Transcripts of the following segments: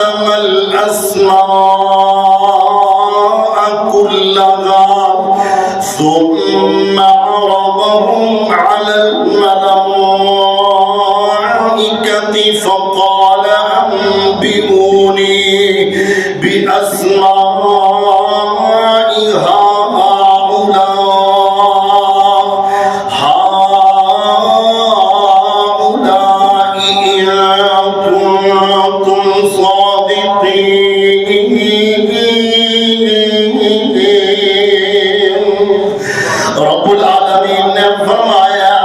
الأسماء كلها ثم عرضهم على الملائكة فقال أنبئوني بأسماء هؤلاء إن كنتم صادقين. رب العالمین نے فرمایا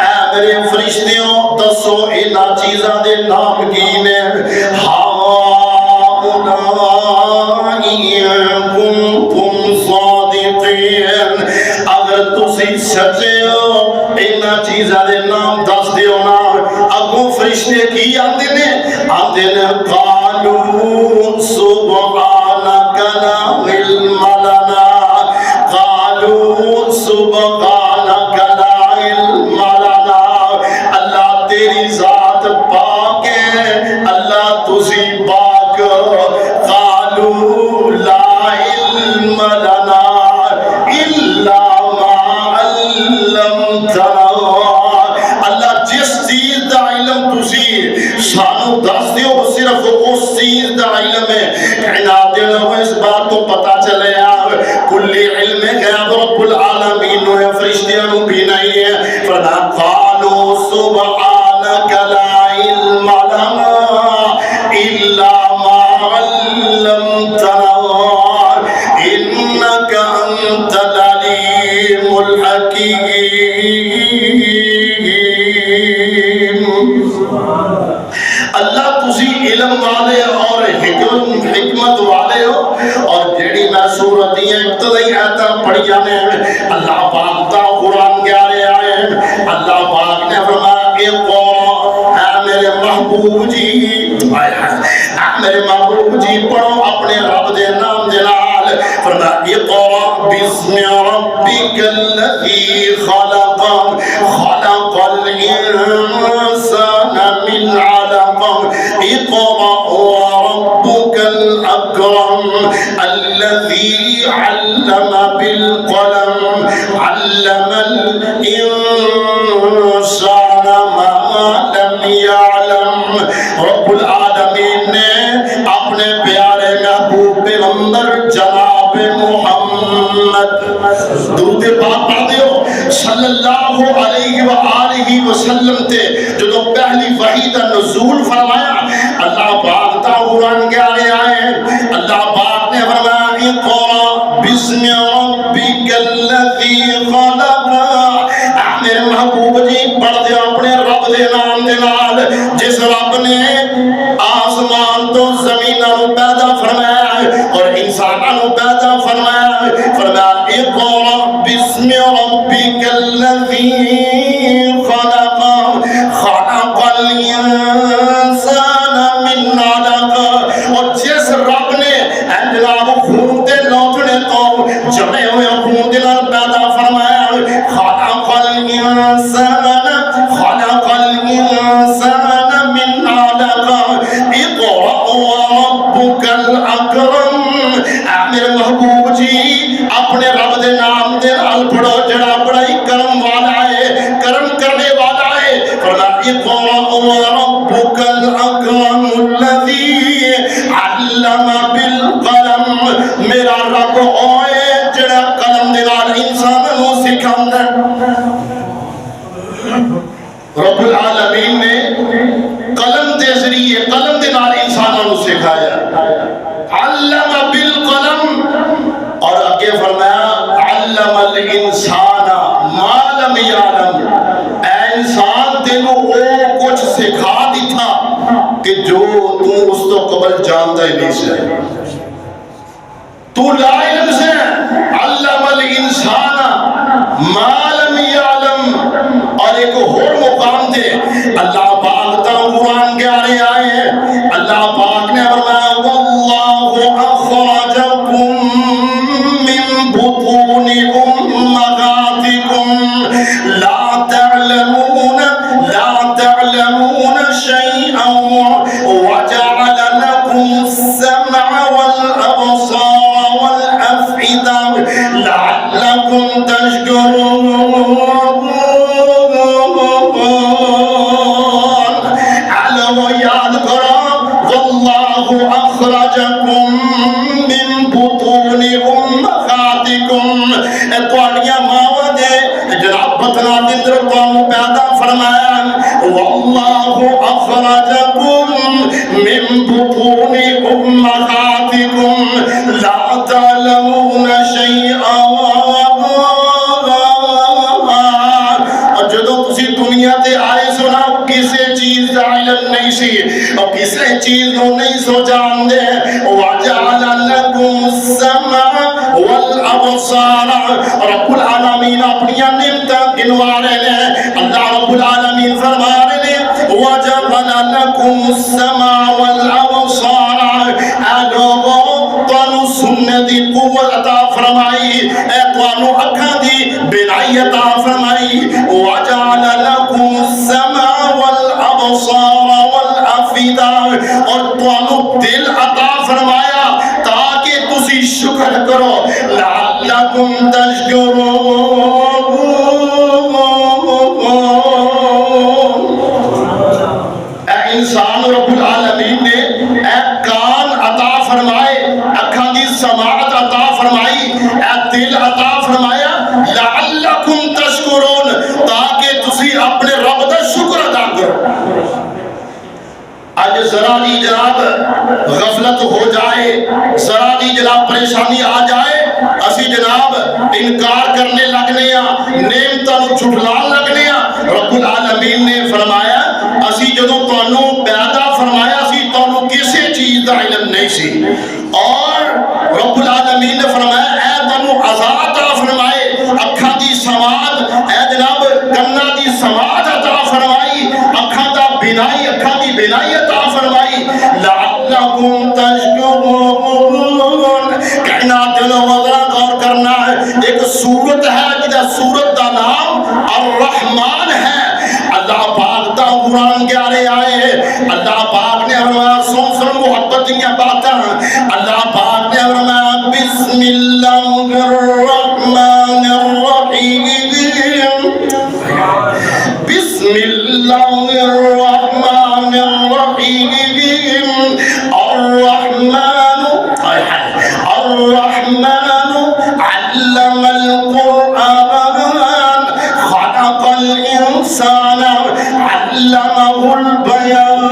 اے میرے فرشتیوں دسو ان چیزاں دے نام کی نے ہؤلاء إن كنتم صادقين. اگر تسی سچے ہو ان چیزاں دے نام دس دیو نا. اگوں فرشتے کی آندے نے قالوا سبحانك لا علم لنا قالوا سبحانك لا علم لنا. اللہ تیری ذات پاک ہے, اللہ تسی پاک. قالوا لا علم لنا الا ما علمتنا. اللہ جس چیز دا علم تسی سانو دس دیو صرف اس چیز دا علم ہے. عناد دلو اس بات تو پتا چلے یار کلی علم غیب رب العالمین نو ہے, فرشتیاں نو بھی نہیں ہے. فرمایا قالوا سبحانك لا علم لنا الا ما علمتنا انك انت العليم الحكيم. اللہ تسی علم والے اور حکمت والے ہو. اور جڑی میں سورت دی ابتدائی آیتاں پڑھیاں نے اللہ پاک دا قرآن کیا رہے آئے. اللہ پاک نے فرمایا اقرا اے میرے محبوب جی, اے میرے محبوب جی پڑھو اپنے رب دے نام دے نال. فرمایا اقرا بسم ربک الذی خلق خلق الانسان من علق اقرأ وربك الأكرم الذي علم بالقلم علم الإنسان ما لم يعلم. رب العالمین نے اپنے پیارے محبوب پیغمبر جناب محمد درود پاک پڑھ دیو صلی اللہ علیہ وآلہ وسلم تے جو پہلی وحی دا نزول فرمایا. اللہ پاک دا قرآن کیا لے آئے. اللہ پاک نے فرمایا اقرأ بسم ربک الذی خلق. میرے محبوب جی پڑھ دے اپنے رب دے نام دے نال جس رب نے آسمان تو زمینوں پیدا فرمایا اور انسانوں پیدا فرمایا. فرمایا اقرأ بسم ربک الذی خلق خلق الانسان من علق. اور جس رب نے جناب خون دے لوٹنے کو جمے ہوئے خون دے نال پیدا فرمایا. خلق الانسان من علق اقرأ وربك الأكرم. میرے محبوب جی اپنے رب دے نام دے نال پڑھو جڑا بڑا ہی کرم والا ہے, کرم کرنے والا ہے. فرمایا اقرأ وربك الأكرم الذي علم بالقلم. میرا رب اوئے جڑا قلم دے نال انساناں نوں سکھاوندا ہے. رب العالمین نے قلم دے ذریعے قلم دے نال انساناں نوں سکھایا. علم بالقلم اور آگے فرمایا علم الانسان ما لم يعلم. اے انسان تینوں وہ کچھ سکھا دیتا کہ جو تو اس تو قبل جانتا ہی نہیں سے. تو لا علم سے علم الانسان ما لم يعلم. اور ایک اور مقام دے اللہ پاک تا قرآن کے آنے آئے ہیں. اللہ پاک نے فرمایا واللہ اخرجکم من بطون امہاتکم لا تعلمون شیئا وجعل لکم أخرجكم من بطون أمهاتكم لا تعلمون شيئا جدو تسی دنیا تے آئے سنا کسے چیز دا علم نہیں سی اور کسے چیز نو نہیں سو جان دے وَجَعَلَ لَكُمُ السَّمْعَ وَالْأَبْصَارَ رب العالمین اپنی نعمتاں گنوا رہے ہیں اللہ رب العالمین فرما رہے ہیں وَجَعَلَ لَكُمُ السَّمْعَ وَالْأَبْصَارَ اے لوگوں توانو سننے دی قوت عطا فرمائی اے توانو اکھاں دی بینائی عطا فرمائی وَجَعَلَ لَكُمُ السَّمْعَ وَالْأَبْصَارَ وَالْأَفْئِدَةَ اور توانو دل عطا فرمایا تاکہ تسی شکر کرو لَعَلَّكُمْ تَشْكُرُونَ اے انسان رب العالمین نے اے کان عطا فرمائے اکھاں دی سماعت عطا فرمائی اے دل عطا فرمایا لَعَلَّكُمْ تَشْكُرُونَ تاکہ تسی اپنے رب دا شکر ادا کرو آج ذرا دی جناب غفلت ہو جائے ذرا دی جناب پریشانی آ جائے اسی جناب انکار کرنے لگنے نعمتاں نوں جھٹلان لگنے رب العالمین نے فرمایا اسی جدوں تانوں پیدا فرمایا اسی تانوں کسے چیز دا علم نہیں سی اور رب العالمین نے فرمایا اے تانوں عطا فرمائے اکھاں دی سماعت اے جناب کنا دی سماعت عطا فرمائی اکھاں دا بینائی اکھاں دی بینائی عطا فرمائی لعلکم تشکرون کہنا دل و وزرہ غور کرنا ہے ایک سورت ہے جدہ سورت دا نام الرحمن ہے اللہ پاک دا قرآن گیارے آئے اللہ پاک نے فرمایا سن محبت دنیا باتاں اللہ پاک نے فرمایا بسم اللہ الرحمن الرحیم بسم اللہ الرحمن الرحیم الرحمن علم القرآن خلق الانسان علمه البیان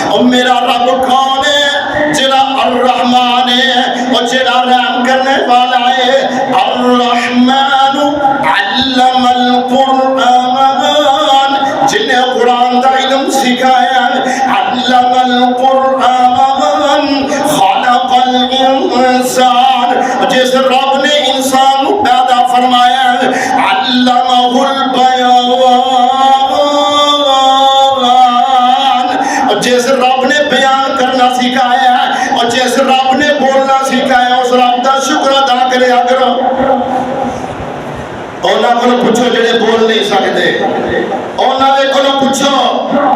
اور میرا رب کون ہے جڑا الرحمن ہے اور جڑا رحم کرنے والا ہے الرحمن علم القرآن جنہیں قرآن دا علم سکھایا علم القرآن خلق الانسان جس رب نے انسان پیدا فرمایا علمہ البیان جس رب نے بیان کرنا سکھایا اور جس رب نے بولنا سکھایا اس رب دا شکر ادا کرے کرو اونا کو پوچھو جڑے بول نہیں سکتے اونا کو پوچھو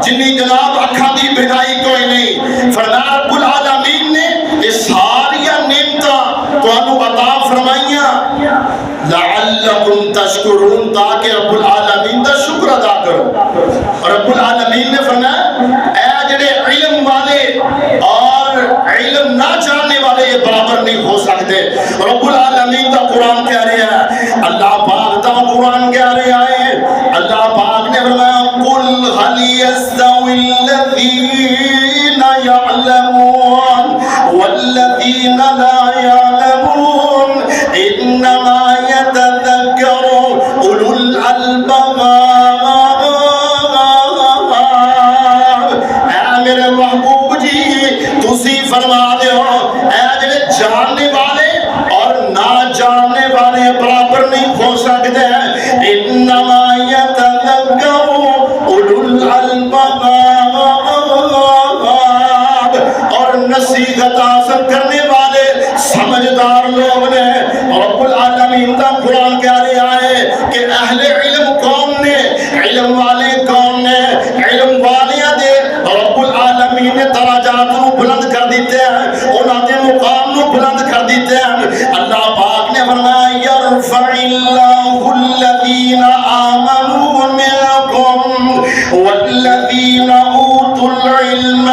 جنی جناب اکھاں دی بینائی کوئی نہیں فرمایا رب العالمین نے یہ ساری نعمتاں تانوں عطا فرمائیاں لعلکم تشکرون تاکہ رب العالمین دا شکر ادا کرو رب العالمین نے فرمایا اے جڑے علم والے اور علم نہ جاننے والے یہ برابر نہیں ہو سکتے رب العالمین دا قرآن کہہ رہے ہیں اللہ پاک دا قرآن کہہ رہے ہیں اللہ پاک نے فرمایا قل هل يستوي الذين يعلمون والذين لا يعلمون انما يتذكر اولو الالباب اے میرے محبوب جی تسی فرما دے ہو اے جڑے جاننے والے اور نہ جاننے والے برابر نہیں ہو سکتے انما يتذكر اولو الالباب اور نصیحت حاصل کرنے والے سمجھدار لوگ نے رب العالمین کا قرآن کہہ رہے آئے کہ اہل علم کون نے علم والے کون نے علم والیاں دے رب العالمین نے درجات کو بلند کر دیتے ہیں انہاں دے مقام کو بلند کر دیتے ہیں اللہ پاک نے فرمایا یرفع اللہ الذین آمنوا منکم والذین اوتوا العلم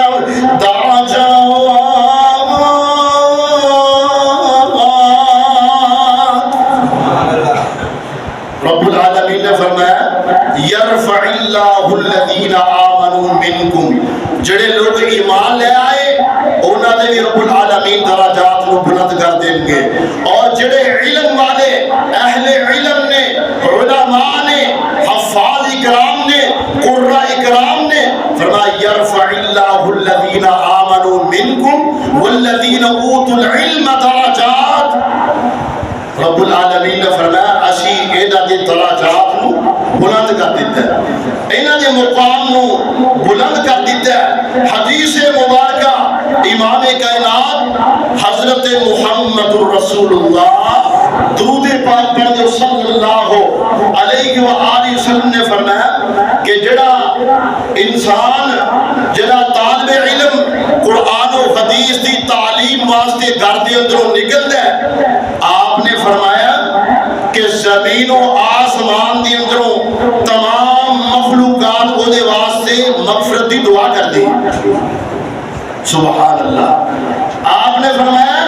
درجات رب العالمین نے فرمایا والذین آمنوا منکم، جڑے لوگ ایمان لے آئے انہاں دے بھی رب العالمین درجات کو بلند کر دیں گے، اور جڑے علم والے اہل علم نے، علماء نے، حفاظ اکرام نے، قراء اکرام نے فرمایا یرفع اللہ الذین آمنوا منکم والذین اوتوا العلم درجات، رب العالمین نے فرمایا اسی انہاں دے درجات کو بلند کر دیتا ہے، انہاں دے مقام کو بلند کر دیتا ہے۔ حدیث مبارکہ امام کائنات حضرت محمد الرسول اللہ درود پاک پڑھ جو صلی اللہ علیہ وآلہ وسلم نے فرمایا کہ جڑا انسان، جڑا طالب علم قرآن و حدیث دی تعلیم واسطے گھر دے اندروں نکلدا ہے، آپ نے فرمایا کہ زمین و آسمان دی اندروں تمام مخلوقات او دے واسطے مغفرت دی دعا کر دی۔ سبحان اللہ۔ آپ نے فرمایا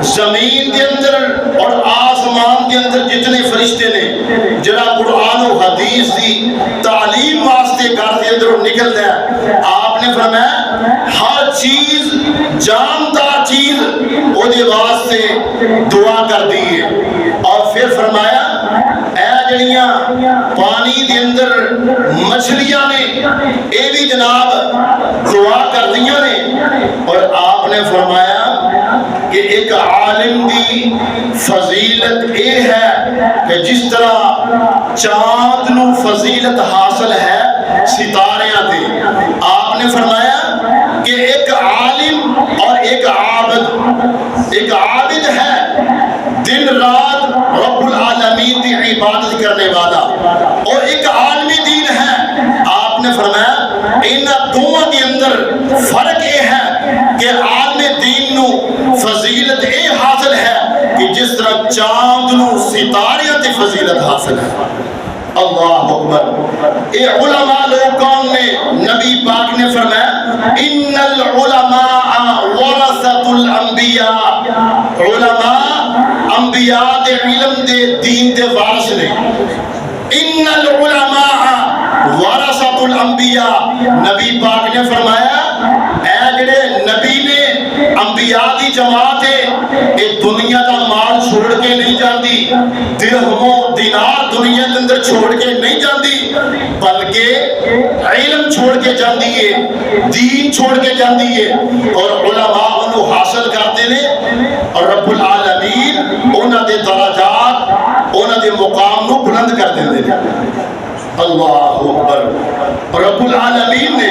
زمین کے اندر اور آسمان کے اندر جتنے فرشتے نے جڑا قرآن و حدیث دی تعلیم واسطے گھر کے اندر نکلتا ہے، آپ نے فرمایا ہر چیز جاندار چیز وہ دے واسطے دعا کر دی ہے، اور پھر فرمایا اے جڑیاں پانی دے اندر مچھلیاں نے اے بھی جناب دعا کر دیاں نے، اور آپ نے فرمایا کہ ایک عالم دی فضیلت اے ہے کہ جس طرح چاند نو فضیلت حاصل ہے ستاریاں تے، آپ نے فرمایا کہ ایک عالم اور ایک عابد ہے دن رات رب العالمین دی عبادت کرنے والا، اور ایک عالم دین ہے۔ آپ نے فرمایا ان دونوں کے اندر فرق یہ ہے کہ عالم دین نو فضیلت اے حاصل ہے کہ جس طرح چاند نو ستاریاں تے فضیلت حاصل ہے۔ اللہ اکبر۔ اے علماء لوگ کون نے؟ نبی پاک نے فرمایا ان العلماء ورثۃ الانبیاء، علماء انبیاء دے علم دے دین دے وارث نے۔ ان العلماء ورثۃ الانبیاء، نبی پاک نے فرمایا اے جڑے نبی نے انبیاء دی جماعت ہے، یہ دنیا دا مال چھوڑ کے نہیں جاندی، درہم و دینار دنیا کے اندر چھوڑ کے نہیں جاندی، بلکہ علم چھوڑ کے جاندی ہے، دین چھوڑ کے جاندی ہے، اور علماء انہوں حاصل کرتے ہیں، اور رب العالمین انہاں دے درجات انہاں دے مقام نو بلند کر دیندے ہیں۔ اللہ اکبر۔ رب العالمین نے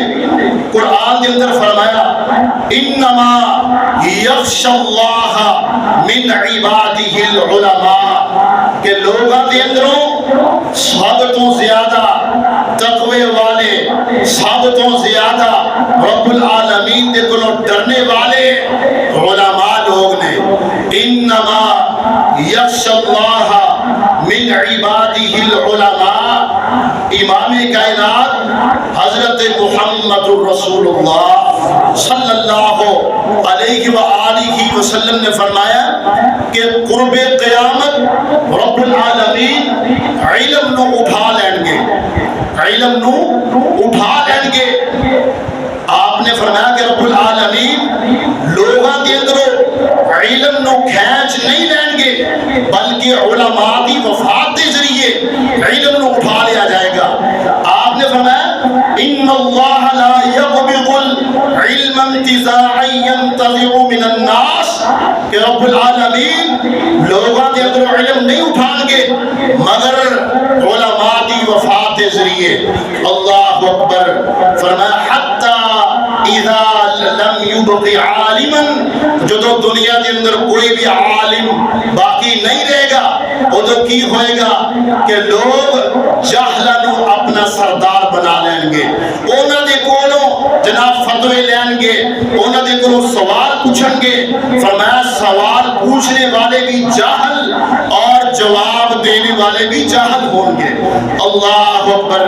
قرآن کے اندر فرمایا انما یخشى اللہ من عبادہ العلماء، کہ لوگاں دے اندروں سب تو زیادہ تقوی والے، سب تو زیادہ رب العالمین دے کولوں ڈرنے والے علماء لوگ نے۔ انما یخشى اللہ من عبادہ العلماء، امام کائنات حضرت محمد الرسول اللہ صلی اللہ علیہ وآلہ وسلم نے فرمایا کہ قرب قیامت رب العالمین علم نو اٹھا لیں گے، علم نو اٹھا لیں گے۔ آپ نے فرمایا کہ رب العالمین لوگاں کے اندر علم نو کھینچ نہیں لیں گے، بلکہ علماء دی وفات کے ذریعے علم نو اٹھا لیا جائے گا۔ آپ نے فرمایا ان اللہ لا یقبض العلم انتزاعا ينتزع من الناس، کہ رب العالمین لوگاں کے اندر علم نہیں اٹھان گے مگر علماء دی وفات کے ذریعے۔ اللہ اکبر۔ فرمایا حتی اذا لم يبق عالما، جو دنیا کے اندر کوئی بھی عالم باقی نہیں رہے گا، ادھر کی ہوئے گا کہ لوگ جہلہ نو اپنا سردار بنا لیں گے، انہوں نے کولوں جناب فتوے لیں گے، انہوں نے کولوں سوال پوچھیں گے۔ فرمایا سوال پوچھنے والے بھی جاہل اور جواب دینے والے بھی جاہل ہوں گے۔ اللہ اکبر۔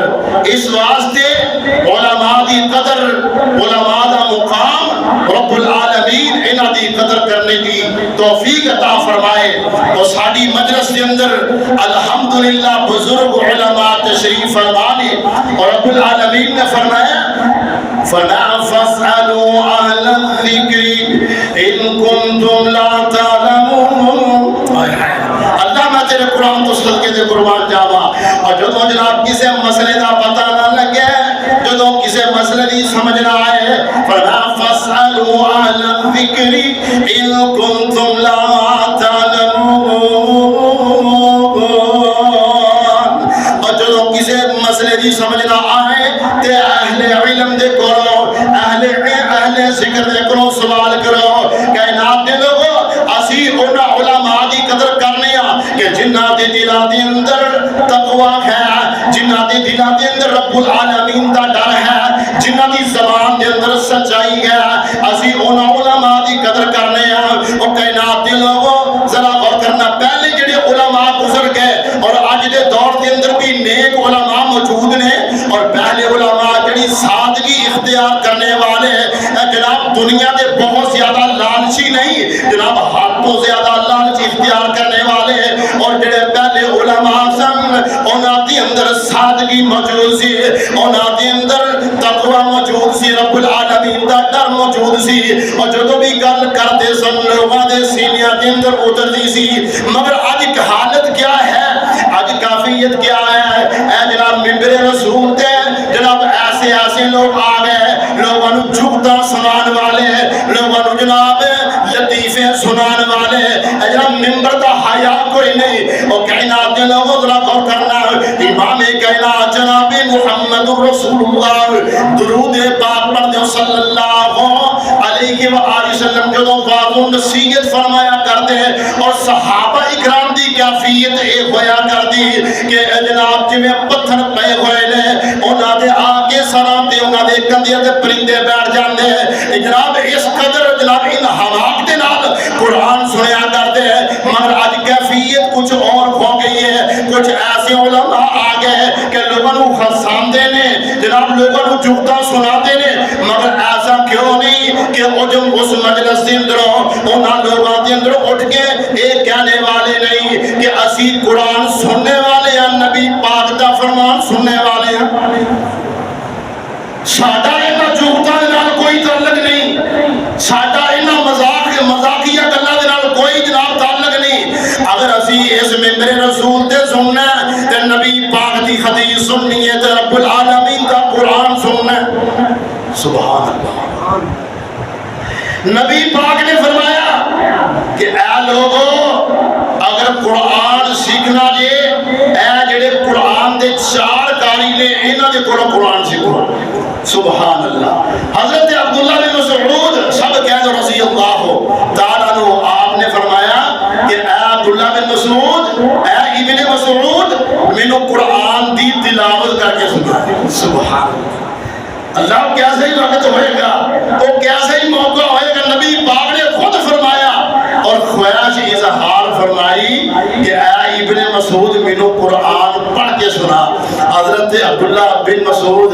اس واسطے علماء دی قدر، علماء دا مقام رب العالمین انہاں دی قدر کرنے دی توفیق عطا فرمائے. تو ساری مجلس کے اندر الحمدللہ بزرگ علماء تشریف فرمانے اور رب العالمین نے فرمایا فَاسْأَلُوا أَهْلَ الذِّكْرِ إِن كُنتُمْ لَا تَعْلَمُونَ. اللہ میں تیرے قرآن تو صدقے دے قربان جاوا. اور جدو جناب کسے مسئلے دا پتہ نہ لگے, جدو کسے مسئلے نہیں سمجھ نہ آئے, فَاسْأَلُوا أَهْلَ الذِّكْرِ إِن كُنتُمْ لَا تَعْلَمُونَ. اور جدو کسے مسئلے نہیں سمجھ نہ آئے تے اہل علم دے کرو, اہل ذکر دے کرو, سوال کرو. کائنات دے لوگو اسی اونا علماء دی قدر کرنے کہ جنہ دے دلہ دے اندر تقوی ہے, جنہ دے دلہ دے اندر رب العالمین دا ڈر ہے, جنہ دی زبان دے اندر سچائی ہے, اسی اونا علماء دی قدر کرنے ہیں. اور کائنات دے لوگو ذرا غور کرنا, پہلے جڑے علماء گزر گئے اور آج دے دور دے اندر بھی نیک علماء موجود نے, اور پہلے علماء جڑی سادگی اختیار کرنے والے جناب دنیا دے بہت زیادہ لالچی نہیں, جناب حد تو زیادہ لالچ اختیار کرنے والے, اور جڑے پہلے علماء سن انہاں دے اندر سادگی موجود سی, انہاں دے اندر تقوی موجود سی, رب العالمین دا ڈر موجود سی. اور جدو بھی گل کرتے سن لوگاں دے سینیاں دے اندر اترتی سی. مگر آج حالت کیا ہے, آج کافیت کیا ہے؟ اے جناب ممبر رسول تے جناب ایسے لوگ آ گئے, لوگوں نے جھکتا سنان والے, لوگوں نے جناب لطیفے سنان والے. جناب ممبر دا حیا کوئی نہیں. اور کائنات دے لوگوں ذرا غور کرنا, امام کائنات جناب محمد رسول اللہ درود پاک پڑھ دو صلی اللہ علیہ وآلہ وسلم جدو واضح نصیحت فرمایا کرتے ہیں, اور صحابہ اکرام دی کیفیت ایک ہویا کر دی کہ جناب جی میں پتھر پے ہوئے نے, انہاں دے آگے سرام دے, انہاں دے کندیاں دے پرندے بیٹھ جاندے ہیں. جناب اس قدر جناب ان حواق دے نال قرآن سنیا کرتے ہیں. مگر آج کیفیت کچھ اور ہو گئی ہے. کچھ ایسے علماء آ گئے کہ لوگوں کو خسان دینے, جناب لوگوں کو جھکتا سنا دینے. مگر ایسا کیوں نہیں کہ وہ جو اس مجلس دے اندر انہاں لوگوں دے اندر اٹھ کے ایک کہنے والے نہیں کہ اسی قرآن سننے والے ہیں, نبی پاک دا فرمان سننے والے ہیں. ساڈا انہاں جھکتا دے نال کوئی تعلق نہیں, ساڈا انہاں مذاقیہ گلاں دے نال کوئی جناب تعلق نہیں. اگر اسی اس ممبر رسول تے سننا تے نبی پاک دی حدیث سننی ہے تے رب العالمین دا قرآن سننا ہے. سبحان اللہ. نبی پاک نے فرمایا کہ اے لوگو اگر قرآن سیکھنا جے, اے جڑے قرآن دے چار کاری نے انہاں دے کولوں قرآن سیکھو. سبحان اللہ. حضرت عبداللہ بن مسعود سب کہہ دو رضی اللہ تعالیٰ عنہ, آپ نے فرمایا کہ اے عبداللہ بن مسعود, اے ابن مسعود, مینوں قرآن دی تلاوت کر کے سنا. سبحان اللہ. کیسا ہی وقت ہوئے گا, وہ کیسا ہی موقع ہوئے گا. نبی پاک نے خود فرمایا اور خواہش اظہار فرمائی کہ اے ابن مسعود مینوں قرآن پڑھ کے سنا. حضرت عبداللہ بن مسعود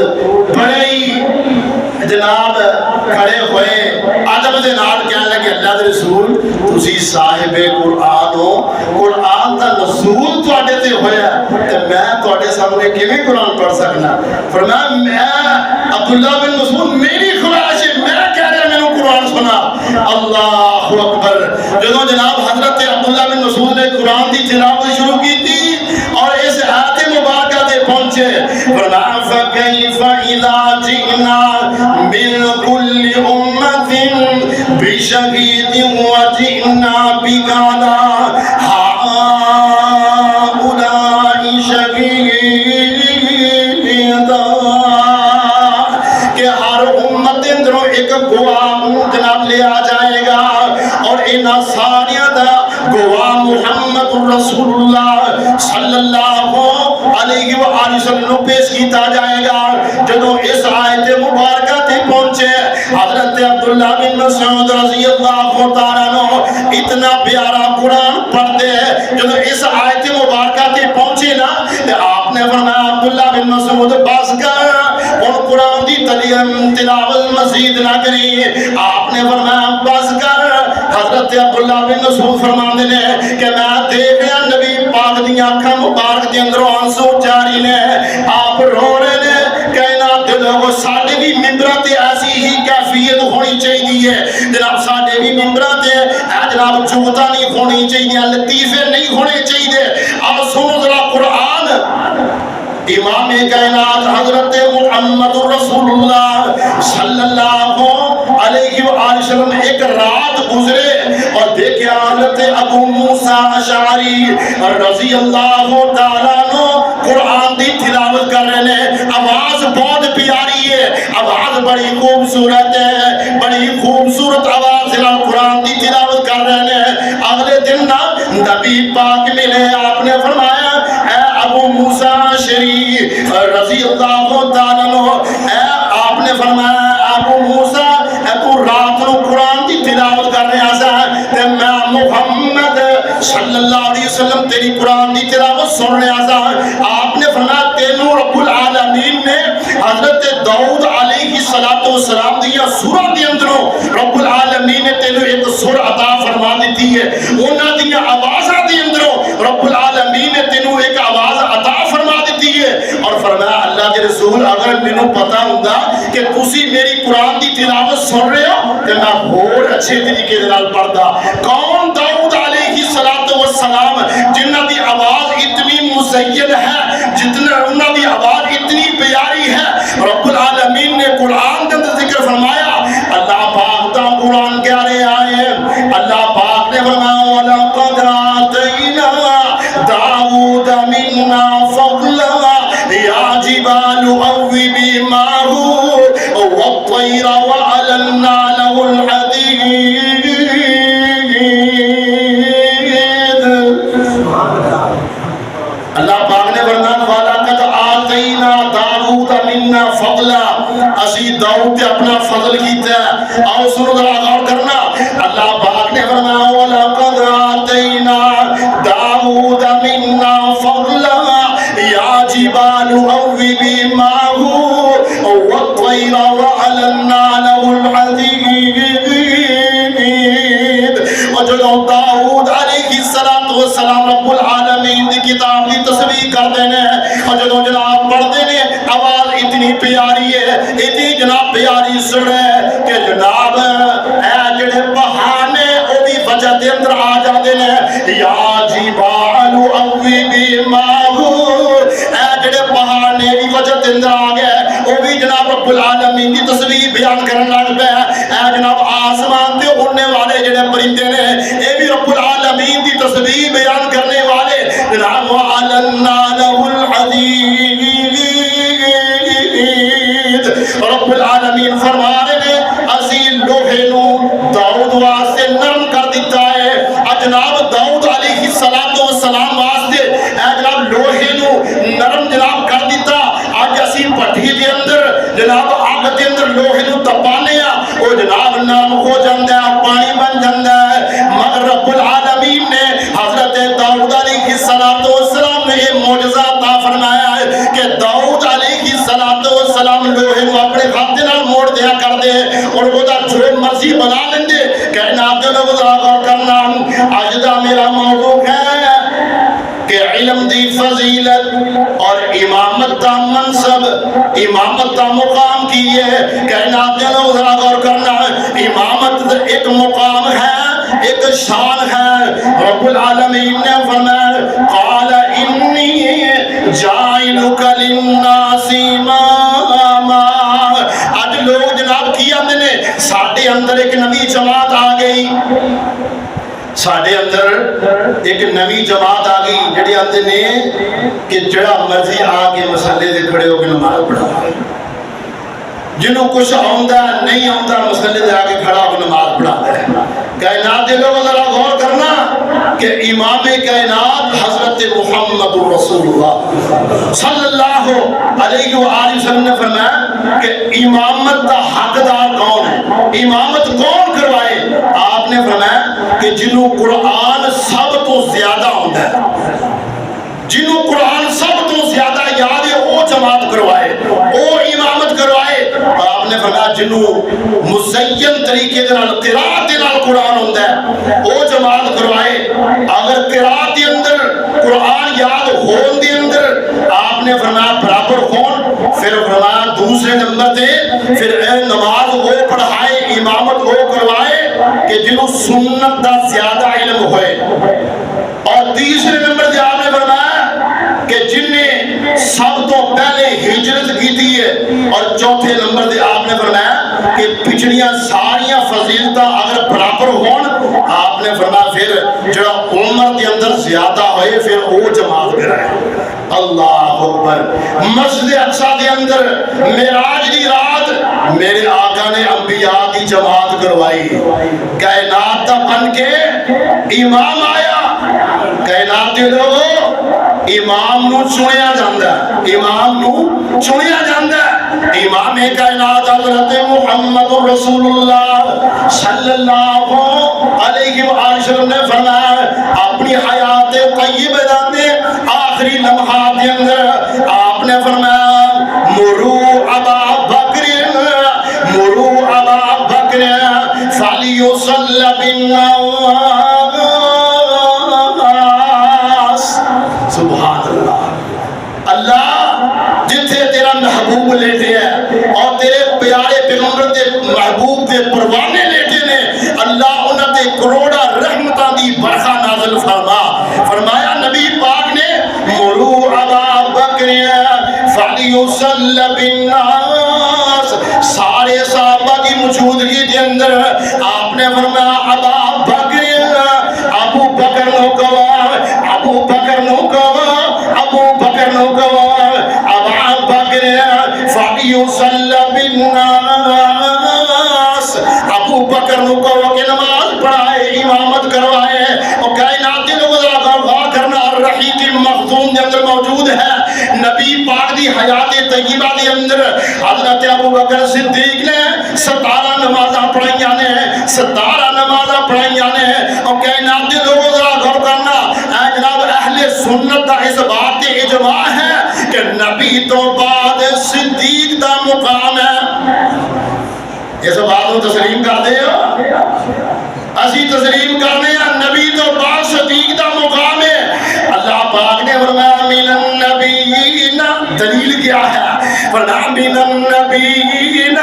بڑے ہی جناب کھڑے ہوئے ادب دے نال کہنے لگے اللہ دے رسول تسی صاحب قرآن ہو, قرآن دا نزول تواڈے تے ہویا تے میں تواڈے سامنے کیویں قرآن پڑھ سکنا. فرمایا میں عبداللہ بن مسعود میری خواہش ہے, میں کہہ رہا مینوں قرآن سنا. اللہ اکبر. جدوں جناب حضرت عبداللہ بن مسعود نے قرآن دی تلاوت شروع کی تھی اور اس آیت مبارکہ تے پہنچے, فرمایا فکیف اذا جئنا من کل امت بشہید وجئنا بک علی ہؤلاء شہیدا, کہ ہر امت کے اندروں ایک گواہ جناب لے آ جائے گا اور انہاں ساریاں دا گواہ محمد رسول اللہ صلی اللہ علیہ وآلہ وسلم پیش کیتا جائے گا. جدو اس آیت مبارکہ تے پہنچے حضرت عبداللہ بن مسعود رضی اللہ تعالیٰ عنہ اتنا پیارا قرآن پڑھتے ہیں. جدو اس آیت مبارکہ تے پہنچے نا آپ نے فرمایا عبداللہ بن مسعود بس کر اور قرآن دی تلاوت مزید نہ کری. آپ نے فرمایا بس کر, حضرت عبداللہ بن مسعود فرماندے نے کہ میں دیکھیا نبی پاک دی اکھاں مبارک دے اندروں آنسو جاری نے، آپ رو رہے نے، کائنات دے لوگوں ساڈے بھی ممبراں تے ایسی ہی کیفیت ہونی چاہیے جناب، ساڈے بھی ممبراں تے جناب جوتا نہیں ہونی چاہیے، لطیفے نہیں ہونے چاہیے۔ اور سنو ذرا قرآن، امام کائنات حضرت محمد رسول اللہ صلی اللہ علیہ وآلہ وسلم ایک رات گزرے اور دیکھے حضرت ابو موسیٰ اشعری رضی اللہ تعالیٰ عنہ قرآن دی تلاوت کر رہے ہیں، آواز بہت پیاری ہے، آواز بڑی خوبصورت ہے، بڑی خوبصورت آواز سے قرآن دی تلاوت کر رہے ہیں۔ اگلے دن نبی پاک ملے، آپ نے فرمایا اے ابو موسیٰ اشعری رضی اللہ تعالیٰ عنہ، آپ نے فرمایا ابو موسیٰ تو رات نو قرآن دی تلاوت کر رہے ہیں تے میں محمد صلی اللہ علیہ وسلم تیری قرآن دی تلاوت سن رہے ہیں۔ آپ نے فرمایا تینوں رب العالمین نے حضرت داؤد علیہ السلام دیا سورہ دی اندروں رب العالمین نے تینوں ایک سر عطا فرما دیتی ہے، انہاں دیا آوازاں دی اندروں رب العالمین نے تینوں ایک آواز عطا فرما دیتی ہے۔ اور فرمایا اللہ کے رسول اگر مینوں پتا ہوندا کہ تسی میری قرآن دی تلاوت سن رہے ہو تے میں اور اچھے طریقے دے نال پڑھدا۔ کون داؤد علیہ السلام جنہاں دی آواز اتنی مزین ہے، جتنا انہاں دی آواز اتنی پیاری ہے، رب العالمین نے قرآن کے اندر ذکر فرمایا۔ اللہ پاک دا قرآن کہہ رہے آئے، اللہ پاک نے فرمایا وَلَقَدْ آتَيْنَا دَاوُودَ مِنَّا فَضْلًا يَا جِبَالُ أَوِّبِي مَعَهُ وَالطَّيْرَ وَأَلَنَّا لَهُ الْحَدِيدَ۔ اللہ پاک نے فرمایا وَلَقَدْ آتَيْنَا دَاوُودَ مِنَّا فَضْلًا، اسی داؤد نے اپنا فضل کیتا ہے۔ آؤ سنو ذرا غور کرنا، اللہ پاک نے فرمایا وَلَقَدْ آتَيْنَا دَاوُودَ مِنَّا فَضْلًا يَا جِبَالُ أَوِّبِي مَعَهُ وَالطَّيْرَ وَأَلَنَّا لَهُ الْحَدِيدَ۔ اور جو داؤد علیہ السلام رب العالمین دی کتاب دی تسبیح کر دینے اور جو جناب پڑھ دینے آواز اتنی پیاری ہے، اتنی جناب پیاری سن ہے کہ جناب اے جڑے بہانے او بھی وجہ دے اندر آ جاندے نے، یا جبال اوبی ماہو، اے جڑے بہانے بھی وجہ دے اندر آ گئے او بھی جناب رب العالمین دی تسبیح بیان کرن لگ پے۔ اے جناب آسمان تے اڑنے والے جڑے پرندے نے اے بھی رب العالمین دی تسبیح بیان کرنے والے جناب وَعَلَنَّا لَهُ الْحَدِيدِ۔ رب العالمین فرما رہے نے اسی لوہے نو داؤد واسطے نرم کر دیتا ہے۔ جناب داؤد علیہ السلام واسطے اے جناب لوہے نو نرم جناب کر دیتا۔ آج اسی پٹھی دے اندر جناب آگ دے اندر لوہے نو تپانے او جناب نرم ہو جاندا ہے، پانی بن جاندا ہے۔ مگر رب العالمین نے حضرت داؤد علیہ السلام نے یہ معجزہ عطا فرمایا ہے کہ داؤد علیہ السلام لوہے نو اپنے ہاتھ نال موڑ دیا کر دے اور وہ دا جو مرضی بنا لیندے۔ کائنات دے لوگ ذرا غور کرنا، اج دا میرا موضوع ہے کہ علم دی فضیلت اور امامت دا منصب، امامت دا مقام کی ہے۔ کائنات دے لوگ ذرا غور کرنا، امامت ایک مقام ہے، ایک شان ہے۔ رب العالمین نے فرمایا قال انی جاعلک للناس اماما۔ آج لوگ جناب کی آندے نے ساڈے اندر ایک نئی جماعت آ گئی، ساڈے اندر ایک نئی جماعت آ گئی جڑی آندے نے کہ جڑا مرضی آ کے مسلے دے کھڑے ہو کے نماز پڑھا، جنہوں کچھ آؤندا نہیں آؤندا مسلے دے آگے کھڑا ہو نماز پڑھا ہے۔ کائنات دے لوگ ذرا غور کرنا کہ امام کائنات حضرت محمد رسول اللہ صلی اللہ علیہ وآلہ وسلم نے فرمایا کہ امامت کا حقدار کون ہے، امامت کون کروائے؟ آپ نے فرمایا کہ جنہوں قرآن سب تو زیادہ ہوتا ہے، جنہوں قرآن سب تو زیادہ یاد ہے وہ جماعت کروائے، وہ امامت کروائے۔ آپ نے فرمایا جنہوں مزین طریقے دے نال قرات دے نال قرآن ہوندا ہے برابر ہون. پھر فرمایا دوسرے نمبر دے پھر نماز وہ پڑھائے امامت وہ کروائے کہ جنہوں سنت دا زیادہ علم ہوئے. اور تیسرے نمبر دے آپ نے فرمایا کہ جن نے سب تو پہلے ہجرت کی تھی ہے. اور چوتھے نمبر دے آپ نے فرمایا کہ پچھڑیاں ساریاں فضیلتاں اگر برابر ہون آپ نے فرمایا پھر جو عمر کے اندر زیادہ ہوئے پھر وہ جماعت کرائے. اللہ اکبر. مسجد اقصی کے اندر معراج کی رات میرے آقا نے انبیاء کی جماعت کروائی. کائنات کا بن کے امام آیا. کائنات کے لوگوں امام نو چنیا جاندہ ہے. امام نو چنیا جاندہ ہے. امام کائنات حضرت محمد رسول اللہ صلی اللہ علیہ وسلم نے فرمایا اپنی حیات طیبہ دے آخری لمحات کے اندر آپ نے فرمایا مرو ابا بکر فلیصلی بالناس. سبحان اللہ. اللہ جتھے تیرا محبوب لیٹے ہیں اور تیرے پیارے پیغمبر دے محبوب دے پروانے لیٹے نے اللہ انہاں تے کروڑا رحمتاں دی برخا نازل فرما. فرمایا نبی پاک نے مرو ابا بکر فلیصلی بالناس. سارے صحابہ کی موجودگی کے اندر آپ نے فرمایا ابا بکر ابو بکر نو گواہ ابو بکر نو گواہ ابو بکر نو گواہ ابا بکر فلیصلی بالناس. ابو بکر نو گواہ کہ نماز پڑھائے امامت کروائے. اور کائنات کے لوگ غور کرنا الرحیق المختوم کے اندر موجود ہے. نبی پاک دی حیات طیبہ کے اندر حضرت ابو بکر صدیق نے 17 نمازاں پڑھائیاں نے 17 نمازاں پڑھائیاں نے. اور کائنات کے لوگوں ذرا غور کرنا اے جناب اہل سنت دا اس بات تے اجماع ہے کہ نبی تو بعد صدیق دا مقام ہے. اس بات کو تسلیم کر دے ہو. اسی تسلیم کرنے ہیں نبی تو بعد صدیق دا مقام ہے. اللہ پاک نے فرمایا من النبیین دلیل کیا ہے فرمایا من النبیین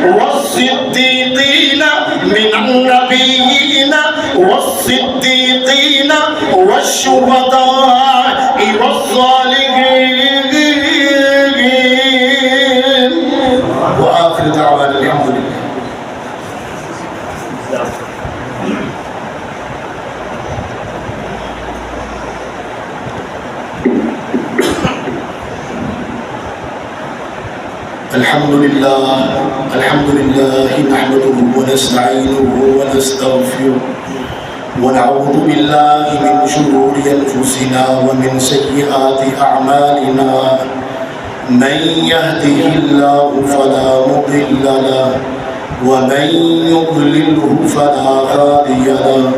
والصدیقین من النبیین والصدیقین والشہداء والصالحین. وآخر دعوانا الحمد للہ. الحمد لله نحمده ونستعينه ونستغفره ونعوذ بالله من شرور أنفسنا ومن سيئات أعمالنا. من يهده الله فلا مضل له ومن يضلله فلا هادي له.